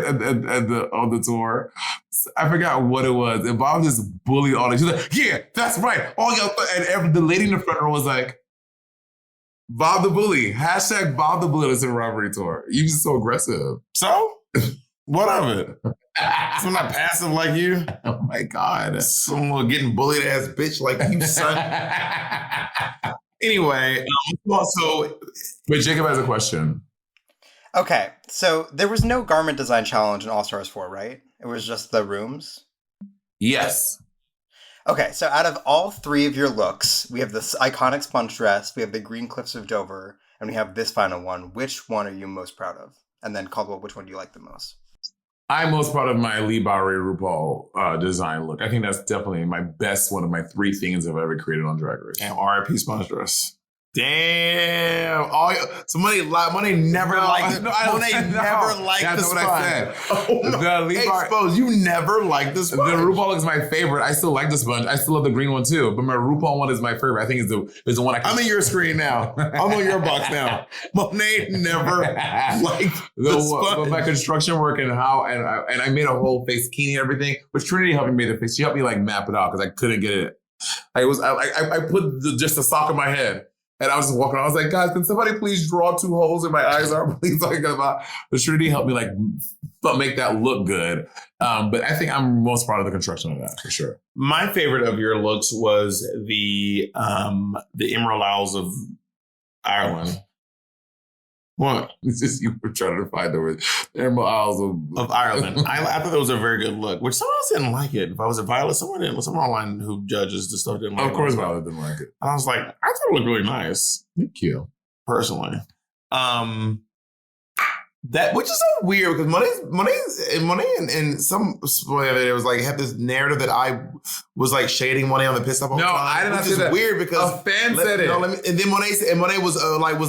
on the tour, I forgot what it was. And Bob just bullied all that. She's like, yeah, that's right. And the lady in the front row was like, Bob the Bully. # Bob the Bully. It's a robbery tour. You just so aggressive. So? What of it? So I'm not passive like you. Oh my God. Some little getting bullied ass bitch like you, son. Anyway, also. But Jacob has a question. Okay, so there was no garment design challenge in All Stars 4, right? It was just the rooms? Yes. Okay, so out of all three of your looks, we have this iconic sponge dress, we have the green cliffs of Dover, and we have this final one. Which one are you most proud of? And then Caldwell, which one do you like the most? I'm most proud of my Lee Bowery RuPaul design look. I think that's definitely my best one of my 3 things I've ever created on Drag Race. And R.I.P. sponge dress. Damn! So Monét never liked it. Monét never liked the sponge. That's what I said. Oh, no. The Lee Expose. You never liked the sponge. The RuPaul look is my favorite. I still like the sponge. I still love the green one too. But my RuPaul one is my favorite. I think it's the one I can. I'm in your screen now. I'm on your box now. Monét never liked the sponge. But my construction work and how and I made a whole face bikini and everything. But Trinity helped me make the face. She helped me like map it out because I couldn't get it. I put just a sock in my head. And I was just walking around. I was like, guys, can somebody please draw 2 holes in my eyes? Please, talking about the Trinity helped me like make that look good. But I think I'm most proud of the construction of that for sure. My favorite of your looks was the Emerald Isles of Ireland. What? It's just you were trying to find the word. Emerald Isles of Ireland. I thought that was a very good look, which someone else didn't like it. If I was a Violet, someone online who judges the stuff didn't like it. Of course Violet didn't like it. And I was like, I thought it looked really nice. Thank you. Personally. which is so weird because Monét and some it was like had this narrative that I was like shading Monét on the piss off all the time. No, I did not which say is that. weird because A fan said it. And then Monét was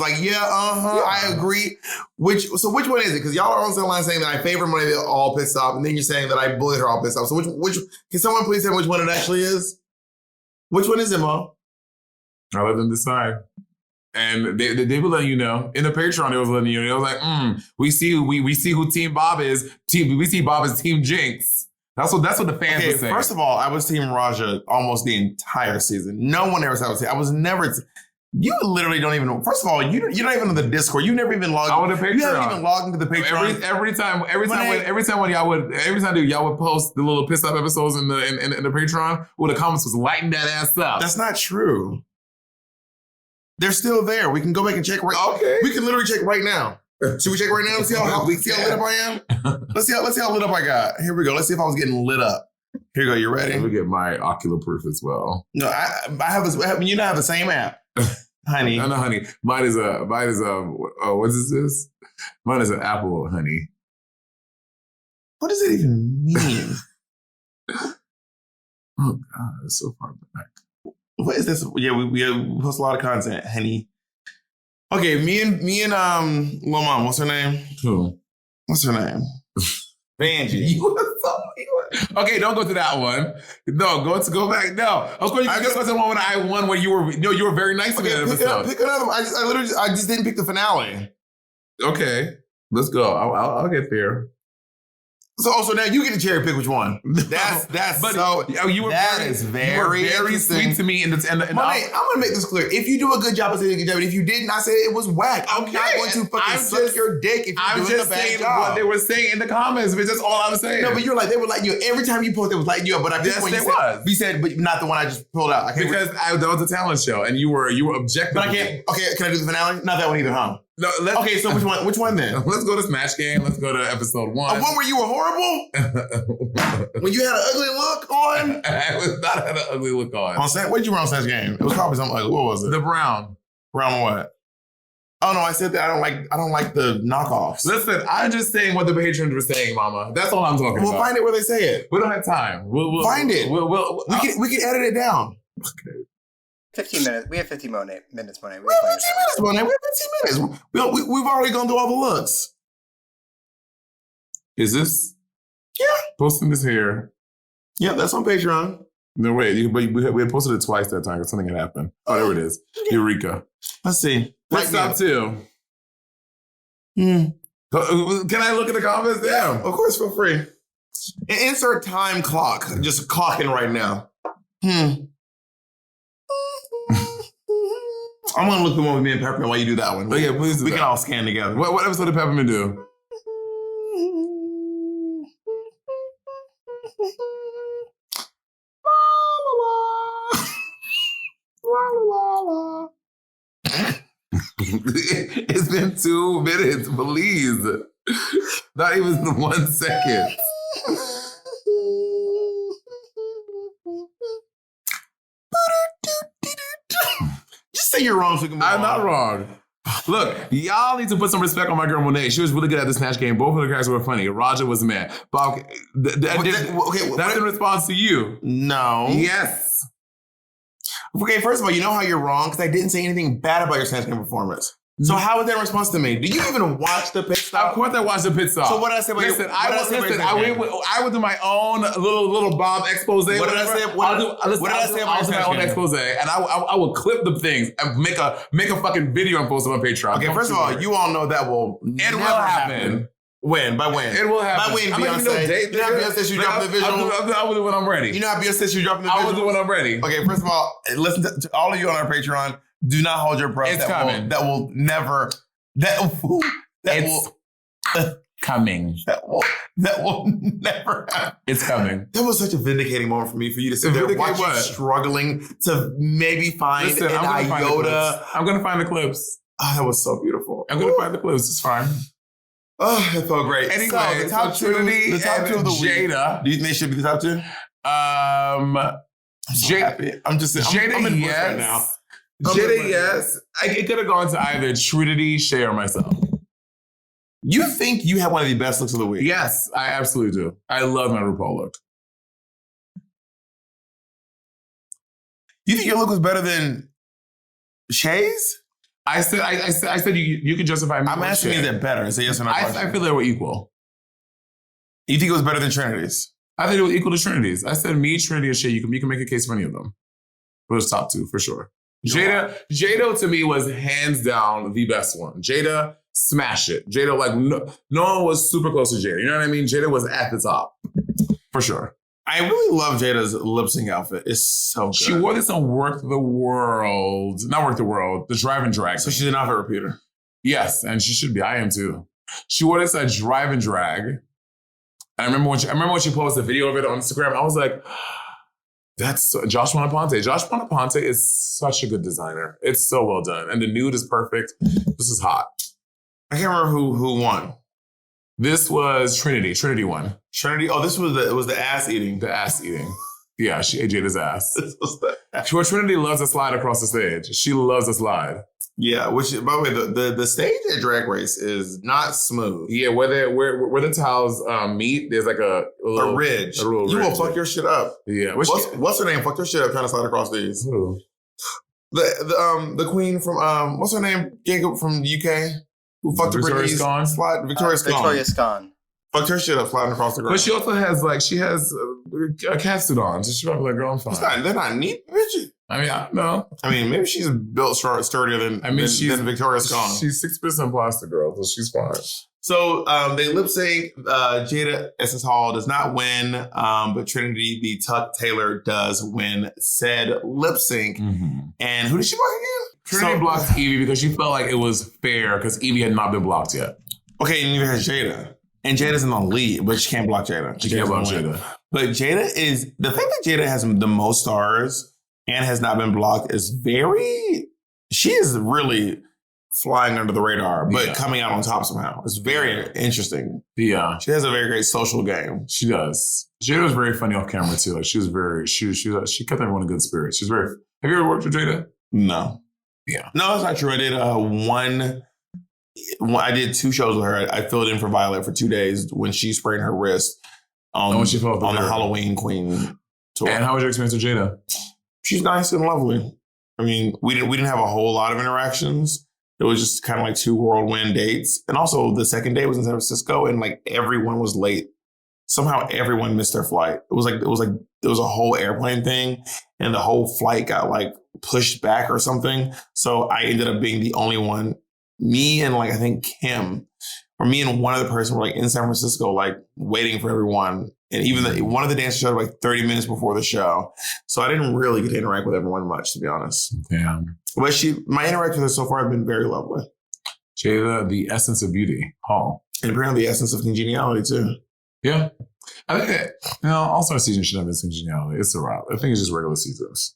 like, yeah, I agree. Which one is it? Because y'all are on the line saying that I favor Monét all pissed off, and then you're saying that I bullied her all pissed off. So which can someone please tell me which one it actually is? Which one is it, Mo? I'll let them decide. And they will let you know. In the Patreon, they was letting you know. It was like, we see who Team Bob is. We see Bob as Team Jinx. That's what the fans were saying. First of all, I was Team Raja almost the entire season. No one ever said I was never. You literally don't even know. First of all, you don't even know the Discord. You never even logged. On the Patreon. You haven't even logged into the Patreon. Every Every time y'all would post the little piss off episodes in the Patreon, well, the comments was lighting that ass up. That's not true. They're still there. We can go back and check Okay. We can literally check right now. Should we check right now? See how lit up I am? Let's see how lit up I got. Here we go. Let's see if I was getting lit up. Here you go. You ready? Let me get my ocular proof as well. No, I have this. You don't have the same app, honey. No, honey. Mine is what is this? Mine is an Apple, honey. What does it even mean? Oh God, it's so far back. What is this? Yeah, we post a lot of content, honey. Okay, me and Lil Mom, what's her name? Who? What's her name? Vanjie. Okay, don't go to that one. No, go back. No, of course you can just go to the one when I won where you were very nice to me in that episode. Pick another one. I just didn't pick the finale. Okay, let's go. I'll get there. So now you get to cherry pick which one. That's but so. You were very sweet to me. Monét, I'm gonna make this clear. If you do a good job, I say a good job. And if you didn't, I say it was whack. I'm not going to fucking suck your dick if you're doing a bad job. What they were saying in the comments. But that's all I was saying. No, but they were like you. Every time you post, they was lighting you up. But I yes, they was. You said, but not the one I just pulled out. Because that was a talent show, and you were objective. But I can't. Okay, can I do the finale? Not that one either, huh? No. Okay, so which one then? Let's go to Smash Game. Let's go to episode 1. A one where you were horrible? When you had an ugly look on? I was not had an ugly look on. What did you run on Smash Game? It was probably something ugly. What was it? The brown. Brown what? Oh no, I said that I don't like the knockoffs. Listen, I'm just saying what the patrons were saying, Mama. That's all I'm talking about. We'll find it where they say it. We don't have time. We'll find it. We can edit it down. Okay. 15 minutes. We have 15 minutes, Monét. We have 15 minutes, Monét. We have 15 minutes. We've already gone through all the looks. Is this? Yeah. Posting this here. Yeah, that's on Patreon. No, wait. We had posted it twice that time because something had happened. Oh, there it is. Eureka. Let's see. Let's stop too. Can I look at the comments? Damn. Of course, feel free. Insert time clock. Just clocking right now. I'm gonna look the one with me and Peppermint while you do that one. Oh, yeah, please do we can all scan together. What episode did Peppermint do? It's been 2 minutes, please. Not even 1 second. Just say you're wrong so we can move I'm on. not wrong. Look, y'all need to put some respect on my girl Monét. She was really good at the Snatch Game. Both of the characters were funny. Raja was mad. Bob, that's in response to you. No. Yes. Okay, first of all, you know how you're wrong because I didn't say anything bad about your Snatch Game performance. So how was that in response to me? Did you even watch the pit stop? Of course I watched the pit stop. So what did I say about Listen, I would do my own little Bob expose. What did I say? What did I say about my own expose? And I will clip the things and make a fucking video and post it on Patreon. Okay, first of all, you all know that will never happen. When? By when? It will happen. By when, Beyonce? You know how Beyonce says you dropping the visual? I will do when I'm ready. You know how Beyonce says you dropping the visual? I will do when I'm ready. Okay, first of all, listen to all of you on our Patreon. Do not hold your breath. It's coming. That will never... Coming. That will never happen. It's coming. That was such a vindicating moment for me for you to sit there watch you struggling to maybe find an iota. I'm going to find the clips. Oh, that was so beautiful. I'm going to find the clips. It's fine. Oh, it felt great. Anyway, so the top two of the Jada. Week. Do you think they should be the top two? Jada. I'm just saying. I'm in yes. Right now. Jada, yes. It could have gone to either Trinity, Shay, or myself. You think you have one of the best looks of the week? Yes, I absolutely do. I love my RuPaul look. You think your look was better than Shay's? I said you could justify me. I'm asking you, is it better? It's a yes or no question. I feel they were equal. You think it was better than Trinity's? I think it was equal to Trinity's. I said me, Trinity, and Shay. You can make a case for any of them. But it was top two for sure. Jada to me was hands down the best one. Jada smashed it. Jada, like no one was super close to Jada. You know what I mean? Jada was at the top for sure. I really love Jada's lip sync outfit. It's so good. She wore this on Not Work the World, the Drive and Drag. So she's an outfit repeater. Yes, and she should be. I am too. She wore this at Drive and Drag. And I remember when she posted a video of it on Instagram. I was like, that's Josh Bonaponte. Josh Bonaponte is such a good designer. It's so well done. And the nude is perfect. This is hot. I can't remember who won. This was Trinity. Trinity won. Trinity. Oh, this was the ass eating. The ass eating. Yeah, she ate Jada's ass. Trinity loves to slide across the stage. She loves to slide. Yeah, which by the way, the stage at Drag Race is not smooth. Yeah, where the tiles meet, there's like a ridge. You will fuck your shit up. Yeah. What's her name? Fuck your shit up trying to slide across these. Who? The queen from what's her name? Jacob from the UK. Who fucked the Victoria Scone? Victoria Scone. Victoria Scone. Fucked her shit up sliding across the ground. But she also has a cat suit on. So she's probably like, girl, I'm fine. They're not neat, bitch. I mean, I don't know. I mean, maybe she's built sturdier than Victoria Scone. She's 6% plastic, girl, so she's fine. So they lip sync. Jada Essence Hall does not win, but Trinity the Tuck Taylor does win said lip sync. Mm-hmm. And who did she block again? Trinity blocked Evie because she felt like it was fair because Evie had not been blocked yet. Okay, and neither has Jada. And Jada's in the lead, but she can't block Jada. She can't block Jada. But Jada is, the thing that Jada has the most stars and has not been blocked is she is really flying under the radar, but coming out on top somehow. It's very interesting. Yeah. She has a very great social game. She does. Jada was very funny off camera too. Like she kept everyone in good spirits. Have you ever worked with Jada? No. Yeah. No, that's not true. I did I did 2 shows with her. I filled in for Violet for 2 days when she sprained her wrist on the Halloween Queen tour. And how was your experience with Jada? She's nice and lovely. I mean, we didn't have a whole lot of interactions. It was just kind of like 2 whirlwind dates. And also the second day was in San Francisco and like everyone was late. Somehow everyone missed their flight. It was a whole airplane thing and the whole flight got like pushed back or something. So I ended up being the only one. Me and like I think Kim, or me and one other person were like in San Francisco, like waiting for everyone. And even one of the dancers showed up like 30 minutes before the show. So I didn't really get to interact with everyone much, to be honest. Yeah. But my interaction with her so far have been very lovely. Jada, the essence of beauty, Hall. And apparently the essence of congeniality too. Yeah. I think All-Star season should have this congeniality. It's a wrap. I think it's just regular seasons.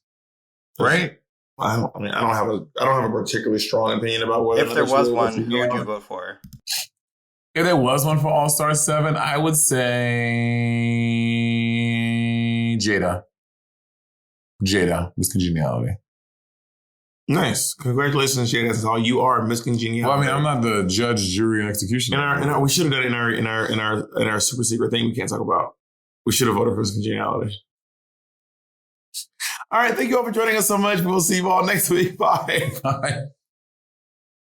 Right? I don't have a particularly strong opinion about whether if there was one, who would you vote for? If there was one for All-Star 7, I would say Jada. Jada, Miss Congeniality. Nice. Congratulations, Jada. That's how you are, Miss Congeniality. Well, I mean, I'm not the judge, jury, and executioner. We should have done it in our super secret thing we can't talk about. We should have voted for Miss Congeniality. All right. Thank you all for joining us so much. We'll see you all next week. Bye. Bye.